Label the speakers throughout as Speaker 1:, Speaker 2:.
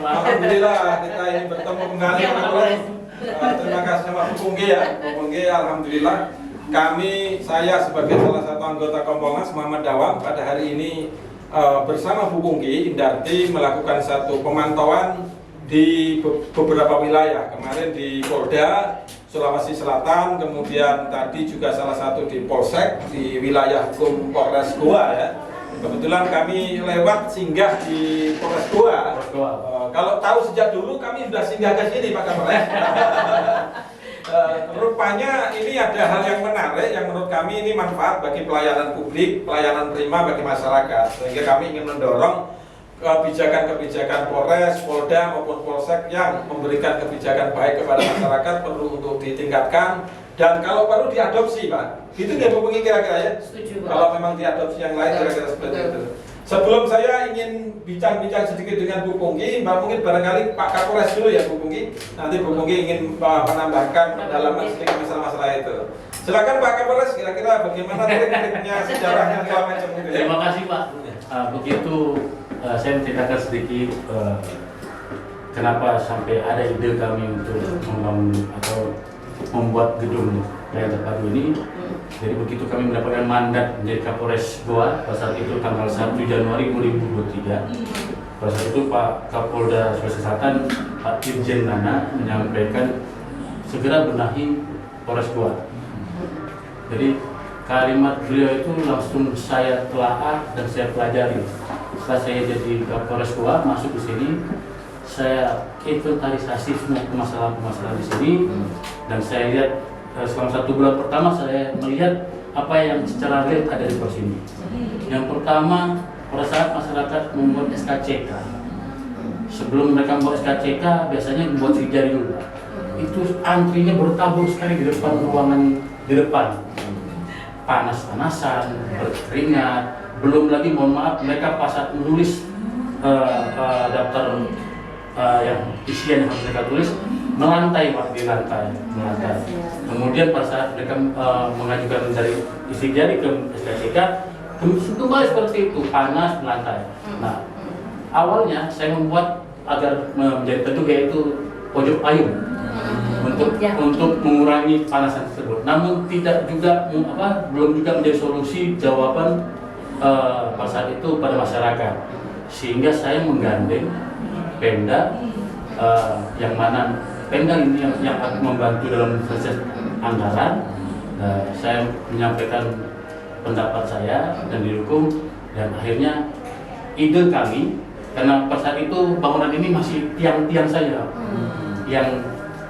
Speaker 1: Alhamdulillah kita ini bertemu kembali. Terima kasih sama Bu Pungki ya. Bu Pungki, alhamdulillah saya sebagai salah satu anggota Kompolnas Muhammad Dawam pada hari ini bersama Bu Pungki Indarti melakukan satu pemantauan di beberapa wilayah. Kemarin di Polda Sulawesi Selatan, kemudian tadi juga salah satu di Polsek di wilayah hukum Polres Goa ya. Kebetulan kami lewat singgah di Polres Goa. Kalau tahu sejak dulu kami sudah singgah ke sini Pak Kapolres. Rupanya ini ada hal yang menarik yang menurut kami ini manfaat bagi pelayanan publik, pelayanan prima bagi masyarakat. Sehingga kami ingin mendorong kebijakan-kebijakan Polres, Polda maupun Polsek yang memberikan kebijakan baik kepada masyarakat perlu untuk ditingkatkan dan kalau perlu diadopsi Pak. Itu dia Bu Pungki kira-kira ya? Setuju, kalau memang diadopsi yang lain kira-kira seperti itu. Sebelum saya ingin bincang-bincang sedikit dengan Bu Pungki, Mbak mungkin barangkali Pak Kapolres dulu ya Bu Pungki. Nanti Bu Pungki ingin menambahkan pendalaman sedikit masalah-masalah itu. Silakan Pak Kapolres, kira-kira bagaimana trik-triknya, sejarahnya segala macam itu ya.
Speaker 2: Terima kasih Pak. Begitu saya menceritakan sedikit kenapa sampai ada ide kami untuk membangun atau membuat gedung yang terpadu ini. Jadi begitu kami mendapatkan mandat dari Kapolres Goa pada saat itu tanggal 1 Januari 2023. Pada saat itu Pak Kapolda Sulawesi Selatan Pak Irjen Nana menyampaikan segera benahi Polres Goa. Jadi kalimat beliau itu langsung saya telaah dan saya pelajari. Setelah saya jadi Kapolres Goa masuk di sini, saya inventarisasi semua permasalahan-permasalahan di sini dan saya lihat selama 1 bulan pertama saya melihat apa yang secara real ada di pos ini. Yang pertama, pada saat masyarakat membuat SKCK, sebelum mereka membuat SKCK biasanya membuat sidik jari dulu. Itu antrinya bertabur sekali di depan ruangan di depan. Panas-panasan, berkeringat, belum lagi mohon maaf mereka pas saat menulis daftar yang isian yang harus mereka tulis melantai Pak, di lantai. Kemudian pada saat mereka mengajukan dari isi jari ke SKCK kembali seperti itu, panas melantai. Nah, awalnya saya membuat agar menjadi teduh yaitu pojok payung untuk mengurangi panasan tersebut. Namun tidak juga belum juga menjadi solusi jawaban pada saat itu pada masyarakat. Sehingga saya menggandeng Pemda yang mana Pemda ini yang akan membantu dalam proses anggaran. Saya menyampaikan pendapat saya dan didukung dan akhirnya ide kami karena pada saat itu bangunan ini masih tiang-tiang saja yang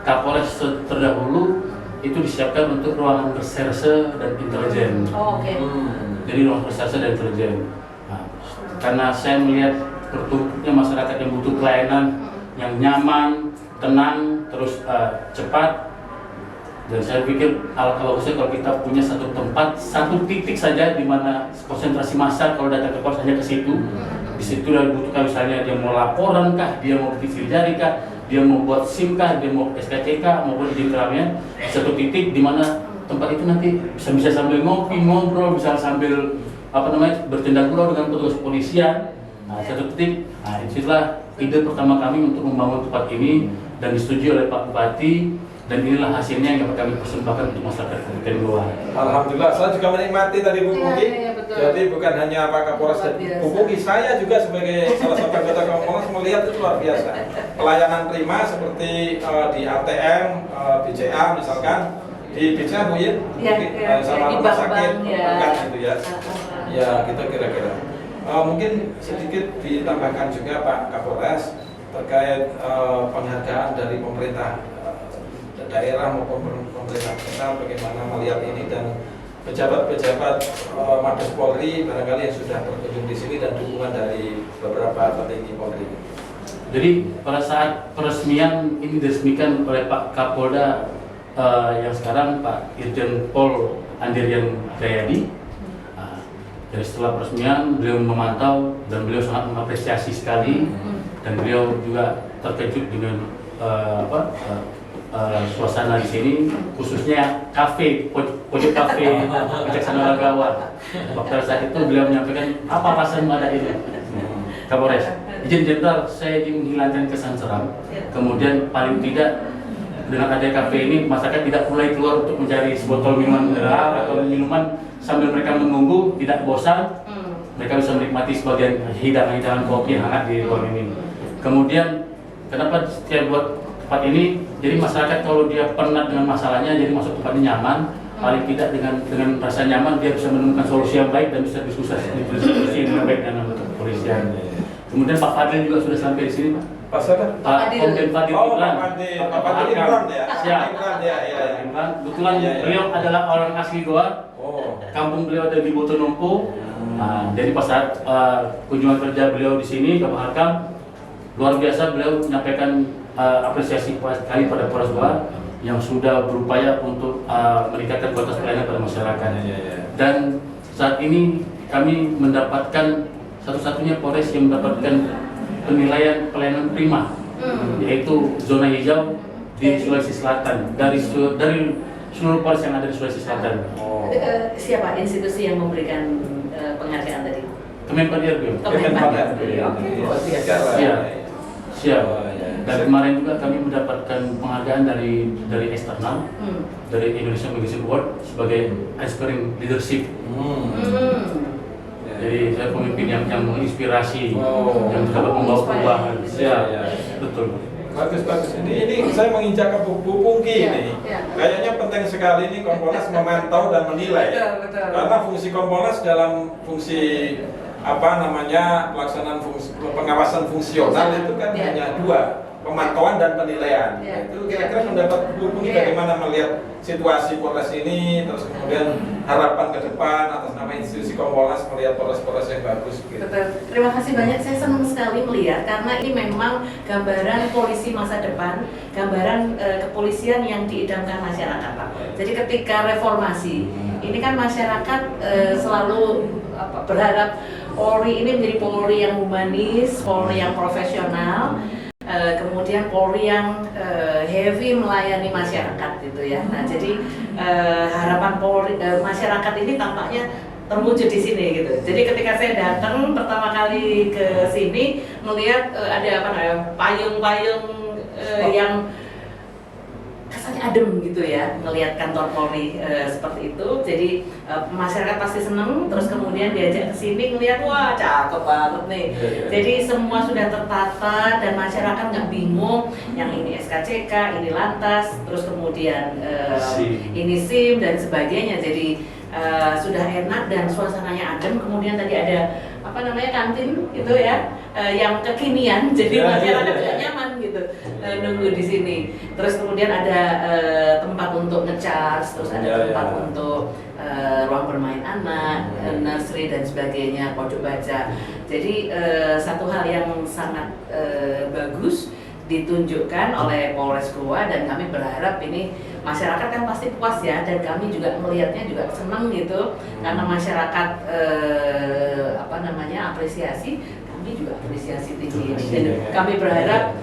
Speaker 2: Kapolres terdahulu itu disiapkan untuk ruangan reserse dan intelijen. Jadi ruangan reserse dan intelijen. Nah, karena saya melihat bertumpuknya masyarakat yang butuh pelayanan yang nyaman, tenang, terus cepat, dan saya pikir alangkah bagusnya kalau kita punya satu tempat, satu titik saja di mana konsentrasi massa kalau datang ke pos hanya ke situ. Di situ dibutuhkan misalnya dia mau laporan kah, dia mau bikin jari kah, dia mau buat SIM kah, dia mau SKCK maupun izin keramaian, satu titik di mana tempat itu nanti bisa sambil ngopi, ngobrol, bisa sambil bercanda gurau dengan petugas kepolisian. Nah, satu titik, itulah ide pertama kami untuk membangun tempat ini dan disetujui oleh Pak Bupati dan inilah hasilnya yang kami persembahkan untuk masyarakat Kabupaten Goa.
Speaker 1: Alhamdulillah, saya juga menikmati tadi Bu Pungki. Jadi bukan hanya Pak Kapolres dan Bu Pungki, saya juga sebagai salah satu anggota Kompolnas melihat itu luar biasa. Pelayanan prima seperti di ATM, BCA misalkan, di BCA Bu ya, sama rumah sakit, gitu ya. Ya, gitu kira-kira. Mungkin sedikit ditambahkan juga Pak Kapolres terkait penghargaan dari pemerintah daerah maupun pemerintah pusat bagaimana melihat ini dan pejabat-pejabat Mabes Polri barangkali yang sudah berkunjung di sini dan dukungan dari beberapa petinggi Polri.
Speaker 2: Jadi pada saat peresmian ini diresmikan oleh Pak Kapolda yang sekarang Pak Irjen Pol Andirian Jayadi. Jadi setelah peresmian beliau memantau dan beliau sangat mengapresiasi sekali dan beliau juga terkejut dengan suasana di sini, khususnya kafe, pojok kafe Wicaksana Lagawa. Pada saat itu beliau menyampaikan apa pasan ada ini, Kapolres. izin jenderal, saya ingin menghilangkan kesan seram. Kemudian paling tidak dengan adanya kafe ini, masyarakat tidak mulai keluar untuk mencari sebotol minuman mineral atau minuman sambil mereka menunggu, tidak bosan. Mereka bisa menikmati sebagian hidangan kopi hangat di ruang ini. Kemudian kenapa saya buat tempat ini? Jadi masyarakat kalau dia penat dengan masalahnya, jadi masuk tempat ini nyaman. Paling tidak dengan rasa nyaman dia bisa menemukan solusi yang baik dan bisa diskusi dengan baik dengan anggota kepolisian. Kemudian Pak Fadil juga sudah sampai di sini, Pak.
Speaker 1: Pak siapa?
Speaker 2: Pak Komjen Fadil Imran.
Speaker 1: Pak Fadil Imran ya.
Speaker 2: Siap.
Speaker 1: Imran.
Speaker 2: Kebetulan beliau adalah orang asli Goa. Kampung beliau ada di Botonompo. Nah, jadi pas saat kunjungan kerja beliau di sini ke Mahakam, luar biasa beliau menyampaikan apresiasi kali pada Polres Goa yang sudah berupaya untuk meningkatkan kualitas pelayanan pada masyarakat. Dan saat ini kami mendapatkan satu-satunya Polres yang mendapatkan penilaian pelayanan prima, yaitu zona hijau di Sulawesi Selatan dari seluruh Polres yang ada di Sulawesi Selatan.
Speaker 3: Siapa institusi yang memberikan penghargaan tadi?
Speaker 2: Kemenpan RB. Siap. Dan kemarin juga kami mendapatkan penghargaan dari eksternal, dari Indonesia Magazine Award sebagai Inspiring Leadership. Jadi saya pemimpin yang menginspirasi, yang dapat membawa perubahan. Betul.
Speaker 1: Bagus. Ini saya menginjak ke Bu Pungki ini. Kayaknya penting sekali ini Kompolnas memantau dan menilai.
Speaker 3: Betul.
Speaker 1: Karena fungsi Kompolnas dalam fungsi pelaksanaan pengawasan fungsional itu kan hanya dua, pemantauan dan penilaian. Itu kira-kira pendapat Bu Pungki bagaimana melihat situasi Polres ini, terus kemudian harapan ke depan atas nama institusi Kompolnas melihat Polres-Polres yang bagus. Gitu.
Speaker 3: Betul. Terima kasih banyak. Saya senang sekali melihat karena ini memang gambaran polisi masa depan, gambaran kepolisian yang diidamkan masyarakat, Pak. Jadi ketika reformasi, ini kan masyarakat selalu berharap Polri ini menjadi Polri yang humanis, Polri yang profesional. Kemudian Polri yang heavy melayani masyarakat gitu ya. Nah, jadi harapan Polri masyarakat ini tampaknya terwujud di sini gitu. Jadi ketika saya datang pertama kali ke sini melihat ada payung-payung yang kesannya adem gitu ya, melihat kantor Polri seperti itu. Jadi masyarakat pasti seneng, terus kemudian diajak ke sini ngelihat, wah cakep banget nih. Jadi semua sudah tertata dan masyarakat nggak bingung, yang ini SKCK, ini lantas, terus kemudian ini SIM dan sebagainya. Jadi sudah enak dan suasananya adem. Kemudian tadi ada kantin gitu ya, yang kekinian, jadi masyarakat juga nyaman gitu nunggu di sini. Terus kemudian ada tempat untuk ngecharge, terus ada tempat untuk ruang bermain anak, nursery dan sebagainya, pojok baca. Jadi satu hal yang sangat bagus ditunjukkan oleh Polres Goa, dan kami berharap ini masyarakat kan pasti puas ya, dan kami juga melihatnya juga senang gitu karena masyarakat apresiasi, kami juga apresiasi tinggi ini, dan kami berharap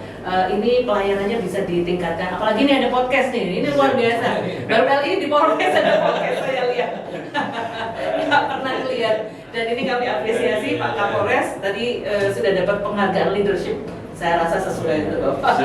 Speaker 3: ini pelayanannya bisa ditingkatkan. Apalagi ini ada podcast nih, ini luar biasa. Baru kali ini di Polres ada podcast saya lihat, nggak pernah lihat, dan ini kami apresiasi Pak Kapolres tadi sudah dapat penghargaan leadership. Saya rasa sesuai itu, Bapak.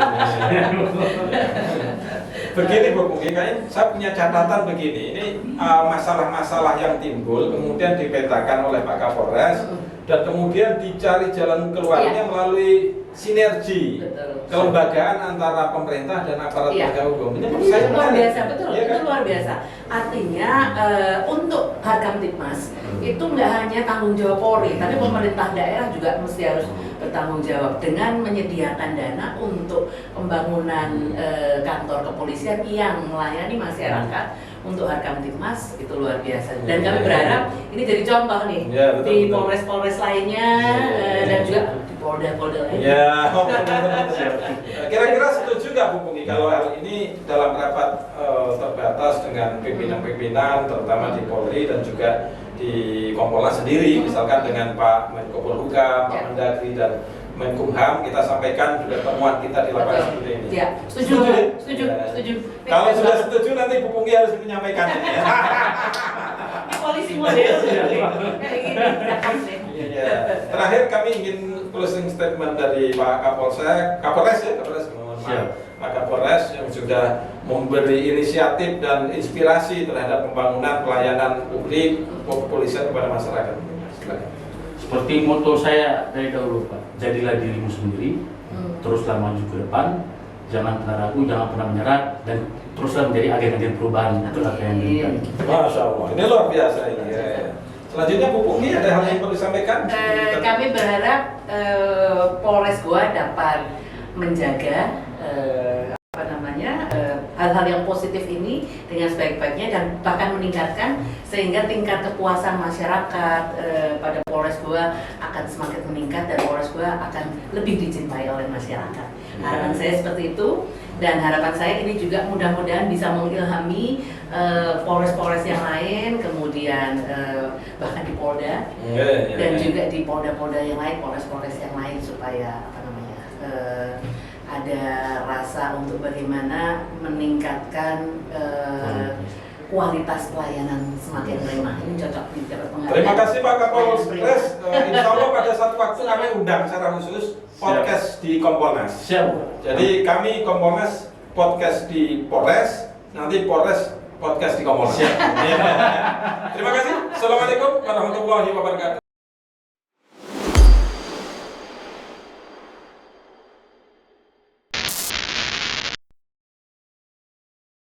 Speaker 1: Begini Bu Pungki, saya punya catatan begini. Ini masalah-masalah yang timbul kemudian dipetakan oleh Pak Kapolres dan kemudian dicari jalan keluarnya melalui sinergi kelembagaan antara pemerintah dan aparat penegak hukum. Ini
Speaker 3: itu luar biasa, betul. Ya, kan? Itu luar biasa. Artinya untuk Harkamtibmas itu nggak hanya tanggung jawab Polri, tapi pemerintah daerah juga mesti harus bertanggung jawab dengan menyediakan dana untuk pembangunan kantor kepolisian yang melayani masyarakat. Untuk Harkamtibmas itu luar biasa, dan kami berharap ini jadi contoh nih di Polres-Polres lainnya dan juga di Polda-Polda lainnya.
Speaker 1: Kira-kira setuju nggak Bu Pungki kalau hal ini dalam rapat terbatas dengan pimpinan-pimpinan terutama di Polri dan juga di Kompolnas sendiri, misalkan dengan Pak Menko Polhukam, Pak Mendagri dan Menkumham, kita sampaikan juga temuan kita di lapangan seperti ini.
Speaker 3: Ya, setuju.
Speaker 1: Kalau sudah setuju nanti Bu Pungki harus menyampaikan ini.
Speaker 3: Polisi model kayak gini,
Speaker 1: Ya. Terakhir kami ingin closing statement dari Pak Kapolres ya, mohon maaf. Pak Kapolres yang sudah memberi inisiatif dan inspirasi terhadap pembangunan pelayanan publik kepolisian kepada masyarakat. Silakan.
Speaker 2: Seperti moto saya dari dahulu Pak, jadilah dirimu sendiri, teruslah maju ke depan, jangan pernah ragu, jangan pernah menyerah, dan teruslah menjadi agen-agen perubahan untuk apa yang diinginkan.
Speaker 1: Masya Allah, ini luar biasa ini. Ya. Selanjutnya Bu Pungki ada hal yang perlu disampaikan?
Speaker 3: Kami berharap Polres Goa dapat menjaga hal-hal yang positif ini dengan sebaik-baiknya dan bahkan meningkatkan sehingga tingkat kepuasan masyarakat pada Polres Goa akan semakin meningkat dan Polres Goa akan lebih dicintai oleh masyarakat. Harapan saya seperti itu dan harapan saya ini juga mudah-mudahan bisa mengilhami Polres-Polres yang lain, kemudian bahkan di Polda dan juga di Polda-Polda yang lain, Polres-Polres yang lain supaya ada rasa untuk bagaimana meningkatkan kualitas pelayanan semakin prima. Ini cocok dapat penghargaan.
Speaker 1: Terima kasih Pak Kapolres. Insya Allah pada satu waktu kami undang secara khusus podcast di Kompolnas.
Speaker 2: Siap.
Speaker 1: Jadi kami Kompolnas podcast di Polres, nanti Polres podcast di Kompolnas.
Speaker 2: Siap.
Speaker 1: Terima kasih. Assalamualaikum warahmatullahi wabarakatuh.